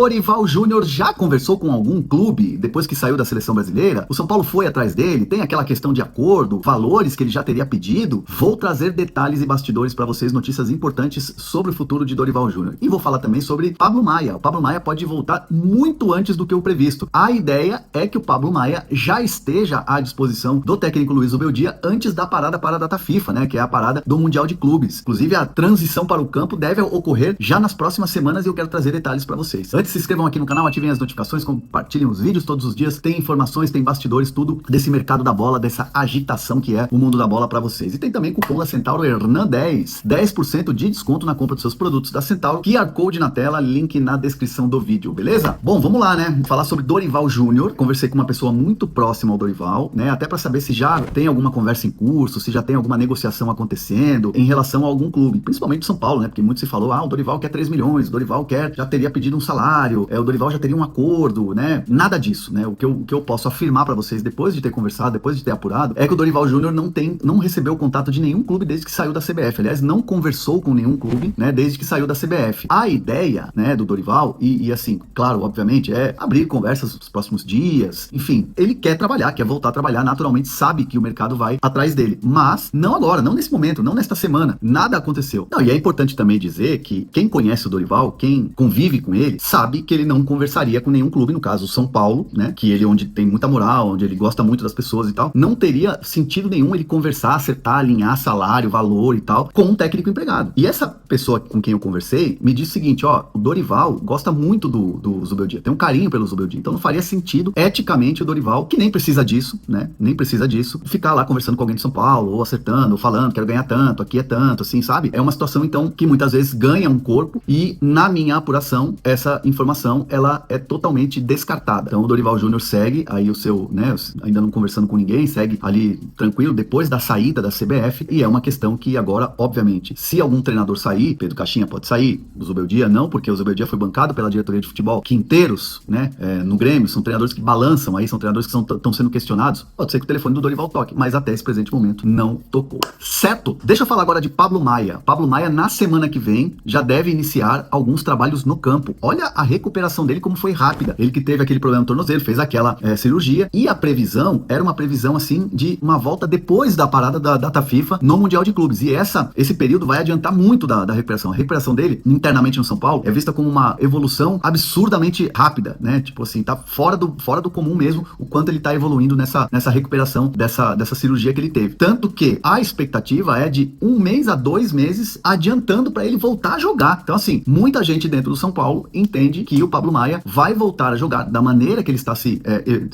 Dorival Júnior já conversou com algum clube depois que saiu da seleção brasileira? O São Paulo foi atrás dele? Tem aquela questão de acordo, valores que ele já teria pedido? Vou trazer detalhes e bastidores para vocês, notícias importantes sobre o futuro de Dorival Júnior. E vou falar também sobre Pablo Maia. O Pablo Maia pode voltar muito antes do que o previsto. A ideia é que o Pablo Maia já esteja à disposição do técnico Luiz Ubeldia antes da parada para a data FIFA, né? Que é a parada do Mundial de Clubes. Inclusive, a transição para o campo deve ocorrer já nas próximas semanas e eu quero trazer detalhes para vocês. Antes, se inscrevam aqui no canal, ativem as notificações, compartilhem os vídeos todos os dias, tem informações, tem bastidores, tudo desse mercado da bola, dessa agitação que é o mundo da bola para vocês. E tem também cupom da Centauro Hernan10, 10% de desconto na compra dos seus produtos da Centauro, QR Code na tela, link na descrição do vídeo, beleza? Bom, vamos lá, né? Vou falar sobre Dorival Júnior. Conversei com uma pessoa muito próxima ao Dorival, né? Até para saber se já tem alguma conversa em curso, se já tem alguma negociação acontecendo em relação a algum clube, principalmente São Paulo, né? Porque muito se falou, o Dorival quer 3 milhões, o Dorival já teria pedido um salário, o Dorival já teria um acordo, né? Nada disso, né? O que eu posso afirmar para vocês depois de ter conversado, depois de ter apurado, é que o Dorival Júnior não recebeu o contato de nenhum clube desde que saiu da CBF. Aliás, não conversou com nenhum clube, né? Desde que saiu da CBF. A ideia, né, do Dorival, e assim, claro, obviamente, é abrir conversas nos próximos dias, enfim, ele quer trabalhar, quer voltar a trabalhar, naturalmente sabe que o mercado vai atrás dele, mas não agora, não nesse momento, não nesta semana, nada aconteceu. Não, e é importante também dizer que quem conhece o Dorival, quem convive com ele, sabe que ele não conversaria com nenhum clube, no caso o São Paulo, né, que ele onde tem muita moral, onde ele gosta muito das pessoas e tal, não teria sentido nenhum ele conversar, acertar, alinhar salário, valor e tal, com um técnico empregado. E essa pessoa com quem eu conversei me disse o seguinte, o Dorival gosta muito do Zubeldia, tem um carinho pelo Zubeldia, então não faria sentido, eticamente, o Dorival, que nem precisa disso, né, nem precisa disso, ficar lá conversando com alguém de São Paulo, ou acertando, ou falando, quero ganhar tanto, aqui é tanto, assim, sabe? É uma situação, então, que muitas vezes ganha um corpo e, na minha apuração, essa informação, ela é totalmente descartada. Então, o Dorival Júnior segue aí o seu, né, ainda não conversando com ninguém, segue ali tranquilo, depois da saída da CBF, e é uma questão que agora, obviamente, se algum treinador sair, Pedro Caixinha pode sair, o Zubeldia não, porque o Zubeldia foi bancado pela diretoria de futebol, Quinteiros, né, no Grêmio, são treinadores que balançam aí, são treinadores que estão sendo questionados, pode ser que o telefone do Dorival toque, mas até esse presente momento não tocou. Certo? Deixa eu falar agora de Pablo Maia. Pablo Maia, na semana que vem, já deve iniciar alguns trabalhos no campo. Olha a recuperação dele como foi rápida. Ele que teve aquele problema no tornozelo, fez aquela cirurgia, e a previsão era uma previsão, assim, de uma volta depois da parada da data FIFA no Mundial de Clubes. E esse período vai adiantar muito da recuperação. A recuperação dele, internamente no São Paulo, é vista como uma evolução absurdamente rápida, né? Tipo assim, tá fora do comum mesmo o quanto ele tá evoluindo nessa recuperação dessa cirurgia que ele teve. Tanto que a expectativa é de 1 mês a 2 meses adiantando para ele voltar a jogar. Então, assim, muita gente dentro do São Paulo entende que o Pablo Maia vai voltar a jogar da maneira que ele está se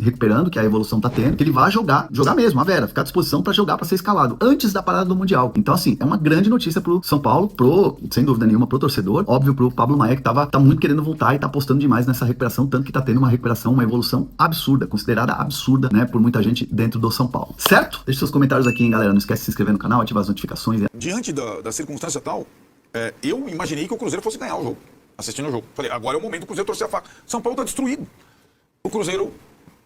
recuperando, que a evolução tá tendo, que ele vai jogar mesmo, a Vera, ficar à disposição para jogar, para ser escalado antes da parada do Mundial. Então, assim, é uma grande notícia pro São Paulo, sem dúvida nenhuma, pro torcedor, óbvio, pro Pablo Maia, que tá muito querendo voltar e tá apostando demais nessa recuperação, tanto que tá tendo uma recuperação, uma evolução absurda, considerada absurda, né, por muita gente dentro do São Paulo. Certo? Deixe seus comentários aqui, hein, galera. Não esquece de se inscrever no canal, ativar as notificações. Diante da circunstância tal, eu imaginei que o Cruzeiro fosse ganhar o jogo, assistindo o jogo. Falei, agora é o momento do Cruzeiro torcer a faca. São Paulo tá destruído. O Cruzeiro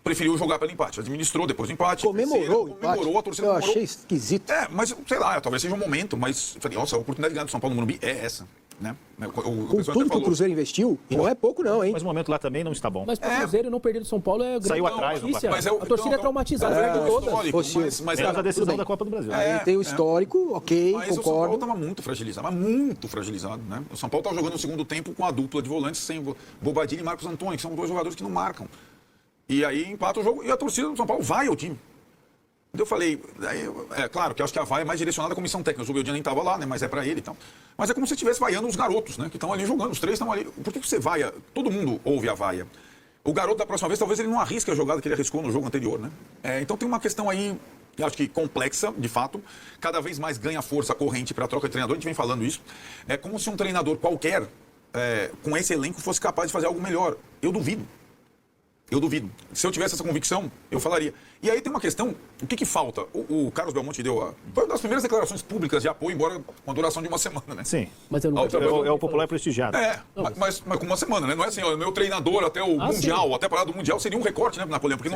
preferiu jogar pelo empate, administrou depois do empate. Comemorou a torcida comemorou. Eu achei esquisito. Mas sei lá, talvez seja um momento, mas falei, nossa, a oportunidade de ganhar do São Paulo no Morumbi é essa, né? Com tudo que o Cruzeiro investiu, e não é pouco não, hein? Mas o momento lá também não está bom. Mas para o Cruzeiro não perder do São Paulo é grande Saiu atrás, notícia. mas a torcida é traumatizada. Mas a decisão da Copa do Brasil. Aí tem o histórico, ok, mas concordo. o São Paulo estava muito fragilizado, né? O São Paulo estava jogando no segundo tempo com a dupla de volantes sem Bobadilha e Marcos Antônio, que são dois jogadores que não marcam. E aí empata o jogo e a torcida do São Paulo vai ao time. Eu falei, claro que eu acho que a vaia é mais direcionada à comissão técnica. O Zubeldia nem estava lá, né? Mas é para ele, então. Mas é como se estivesse vaiando os garotos, né? Que estão ali jogando, os três estão ali. Por que você vaia? Todo mundo ouve a vaia. O garoto da próxima vez, talvez ele não arrisque a jogada que ele arriscou no jogo anterior, né? Então tem uma questão aí, eu acho que complexa, de fato. Cada vez mais ganha força a corrente para a troca de treinador. A gente vem falando isso. É como se um treinador qualquer, com esse elenco, fosse capaz de fazer algo melhor. Eu duvido. Se eu tivesse essa convicção, eu falaria. E aí tem uma questão, o que falta? O Carlos Belmonte foi uma das primeiras declarações públicas de apoio, embora com a duração de uma semana, né? Sim. Mas eu não é o popular prestigiado. Mas com uma semana, né? Não é assim, o meu treinador até o Mundial, até a parada do Mundial, seria um recorte, né, Napoleão? Porque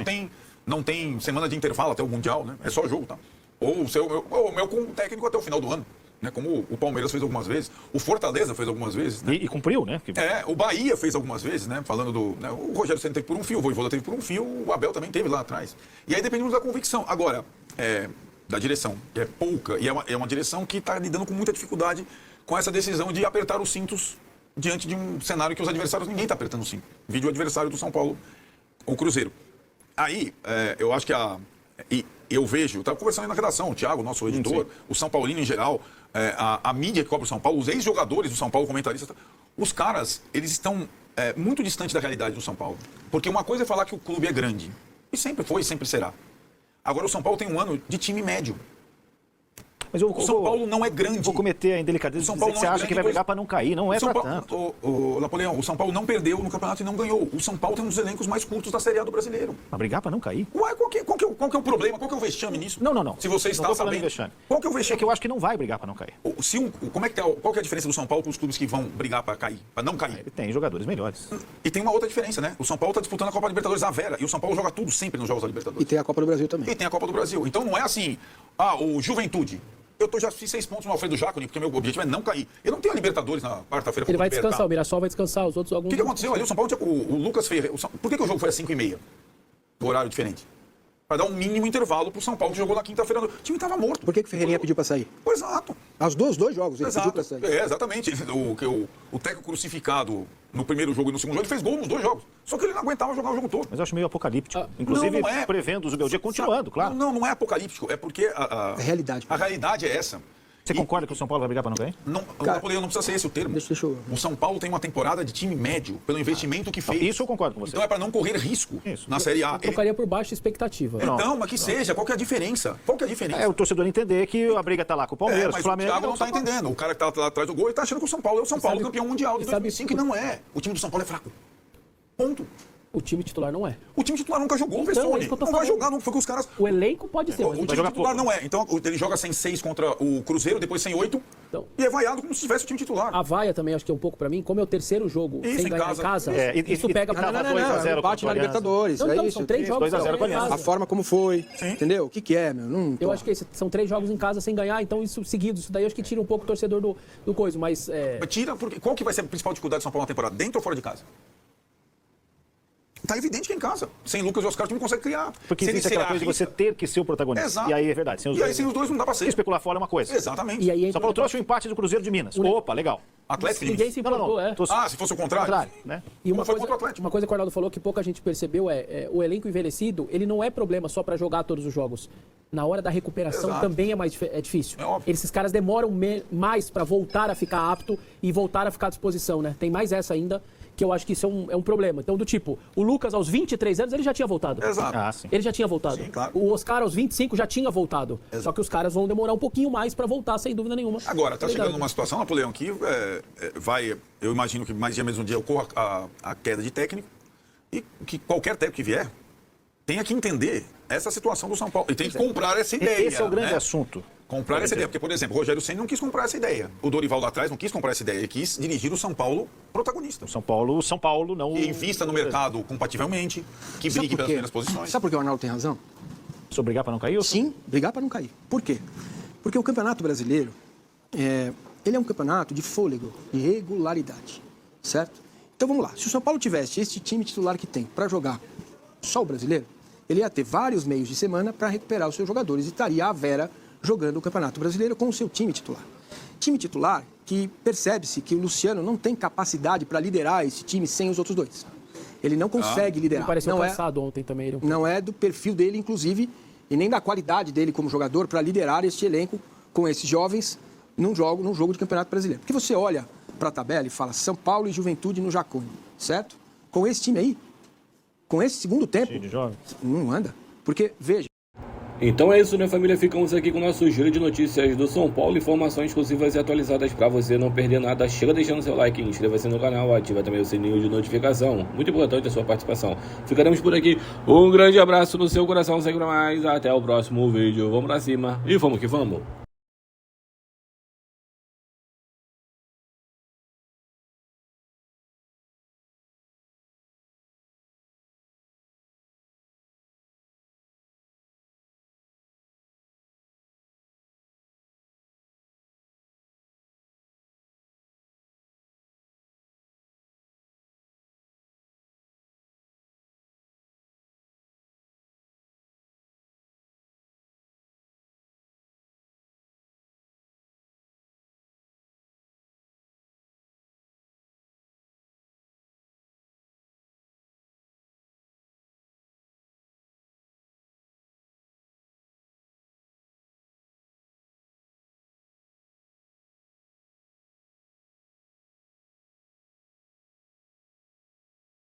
não tem semana de intervalo até o Mundial, né? É só jogo, tá? Ou o meu com o técnico até o final do ano. né? Como o Palmeiras fez algumas vezes, o Fortaleza fez algumas vezes, né? E cumpriu, né? O Bahia fez algumas vezes, né? Falando do... Né? O Rogério Ceni teve por um fio, o Vojvoda teve por um fio, o Abel também teve lá atrás. E aí depende muito da convicção. Agora, da direção, que é pouca, e é uma direção que está lidando com muita dificuldade com essa decisão de apertar os cintos diante de um cenário que os adversários, ninguém está apertando o cinto. Vídeo adversário do São Paulo, o Cruzeiro. Aí, eu acho que eu vejo, eu estava conversando aí na redação, o Thiago, nosso editor, o São Paulino em geral, a mídia que cobre o São Paulo, os ex-jogadores do São Paulo, comentaristas, os caras, eles estão muito distantes da realidade do São Paulo. Porque uma coisa é falar que o clube é grande, e sempre foi e sempre será. Agora o São Paulo tem um ano de time médio. Mas O São Paulo não é grande. Vou cometer a indelicadeza de dizer que você acha que vai brigar para não cair. Não é para tanto. Napoleão, o São Paulo não perdeu no campeonato e não ganhou. O São Paulo tem um dos elencos mais curtos da Série A do brasileiro. Mas brigar para não cair? Ué, qual que é o problema? Qual que é o vexame nisso? Não. Se você está sabendo. Vexame. Qual que é o vexame? É que eu acho que não vai brigar para não cair. Qual que é a diferença do São Paulo com os clubes que vão brigar para cair, para não cair? Ele tem jogadores melhores. E tem uma outra diferença, né? O São Paulo está disputando a Copa Libertadores à Vera. E o São Paulo joga tudo sempre nos Jogos da Libertadores. E tem a Copa do Brasil também. E tem a Copa do Brasil. Então não é assim, o Juventude. Eu já fiz 6 pontos no Alfredo Jaconi, porque meu objetivo é não cair. Eu não tenho a Libertadores na quarta-feira. Ele vai descansar, o Mirassol vai descansar, os outros alguns... O que aconteceu ali? O São Paulo tinha o Lucas Ferreira. Por que o jogo foi às 5h30? Horário diferente. Para dar um mínimo intervalo pro São Paulo, que jogou na quinta-feira. O time estava morto. Por que o Ferreirinha pediu para sair? Exato. Os dois jogos ele pediu para sair. Exatamente. O Teco crucificado no primeiro jogo e no segundo jogo, ele fez gol nos 2 jogos. Só que ele não aguentava jogar o jogo todo. Mas eu acho meio apocalíptico. Inclusive, não é. prevendo o Zubeldia continuando, claro. Não é apocalíptico. É porque a realidade. A realidade é essa. Você concorda que o São Paulo vai brigar para não cair? Não, não precisa ser esse o termo. Deixa eu... O São Paulo tem uma temporada de time médio, pelo investimento que fez. Isso eu concordo com você. Então é para não correr risco na Série A. Eu trocaria por baixa expectativa. Então, mas que seja. Qual que é a diferença? Qual que é a diferença? É o torcedor entender que a briga tá lá com o Palmeiras, mas o Flamengo... o Thiago não está entendendo. O cara que tá lá atrás do gol, ele tá achando que o São Paulo é o São Paulo campeão mundial de 2005, e não é. O time do São Paulo é fraco. Ponto. O time titular não é. O time titular nunca jogou, Então, é isso que eu tô não vai falando. jogar, não foi com os caras... O elenco pode ser, O mas time titular não é. Então, ele joga sem 6 contra o Cruzeiro, depois sem 8, Então. e é vaiado como se tivesse o time titular. a vaia também acho que é um pouco pra mim, como é o terceiro jogo Isso, sem em ganhar casa. em casa, isso e pega tava pra... 2 a 0 bate contra na o Aliança. Libertadores. Não, é então, isso. são 3 jogos 2 a 0 com a em Aliança. A casa. forma como foi, Sim. entendeu? O que é, meu? Não, Eu acho que são 3 jogos em casa sem ganhar, então isso seguido, isso daí eu acho que tira um pouco o torcedor do coisa, mas... Mas tira, porque qual que vai ser a principal dificuldade do São Paulo na temporada? Dentro ou fora de casa? Tá evidente que é em casa. Sem Lucas e Oscar, o time não consegue criar. Porque existe aquela coisa de você ter que ser o protagonista. Exato. E aí é verdade. Sem os dois não dá pra ser. Especular fora é uma coisa. Exatamente. E aí São Paulo trouxe o empate do Cruzeiro de Minas. Opa, legal. Atlético de ninguém Minas. se importou, Se fosse o contrário. Né? E Como foi contra o Atlético. uma coisa que o Arnaldo falou que pouca gente percebeu o elenco envelhecido, ele não é problema só para jogar todos os jogos. Na hora da recuperação Exato. também é difícil. É óbvio. Esses caras demoram mais para voltar a ficar apto e voltar a ficar à disposição, né? Tem mais essa ainda, que eu acho que isso é um problema. Então, do tipo, o Lucas aos 23 anos, ele já tinha voltado. Exato. Sim. Ele já tinha voltado. Sim, claro. O Oscar aos 25 já tinha voltado. Exato. Só que os caras vão demorar um pouquinho mais para voltar, sem dúvida nenhuma. Agora, tá Verdade. chegando numa situação, Napoleão, que eu imagino que mais dia mesmo dia ocorra a queda de técnico e que qualquer técnico que vier tenha que entender essa situação do São Paulo. E tem que comprar essa ideia. Esse é o grande né? assunto. Comprar essa ideia. Porque, por exemplo, o Rogério Ceni não quis comprar essa ideia. O Dorival lá atrás não quis comprar essa ideia. Ele quis dirigir o São Paulo protagonista. São Paulo não... Que invista no mercado compativelmente, que brigue pelas primeiras posições. Sabe por que o Arnaldo tem razão? Se brigar para não cair? Sim, brigar para não cair. Por quê? Porque o Campeonato Brasileiro, ele é um campeonato de fôlego, de regularidade, certo? Então vamos lá, se o São Paulo tivesse esse time titular que tem para jogar só o Brasileiro, ele ia ter vários meios de semana para recuperar os seus jogadores e estaria a Vera jogando o Campeonato Brasileiro com o seu time titular. Time titular que percebe-se que o Luciano não tem capacidade para liderar esse time sem os outros dois. Ele não consegue liderar. Ele pareceu não cansado ontem também. Ele... Não é do perfil dele, inclusive, e nem da qualidade dele como jogador para liderar este elenco com esses jovens num jogo de Campeonato Brasileiro. Porque você olha para a tabela e fala São Paulo e Juventude no Jacone, certo? Com esse time aí, com esse segundo tempo, não anda. Porque, veja... Então é isso, né, família? Ficamos aqui com o nosso giro de notícias do São Paulo. Informações exclusivas e atualizadas para você não perder nada. Chega deixando seu like, inscreva-se no canal, ativa também o sininho de notificação. Muito importante a sua participação. Ficaremos por aqui. Um grande abraço no seu coração, sempre mais. Até o próximo vídeo. Vamos pra cima e vamos que vamos.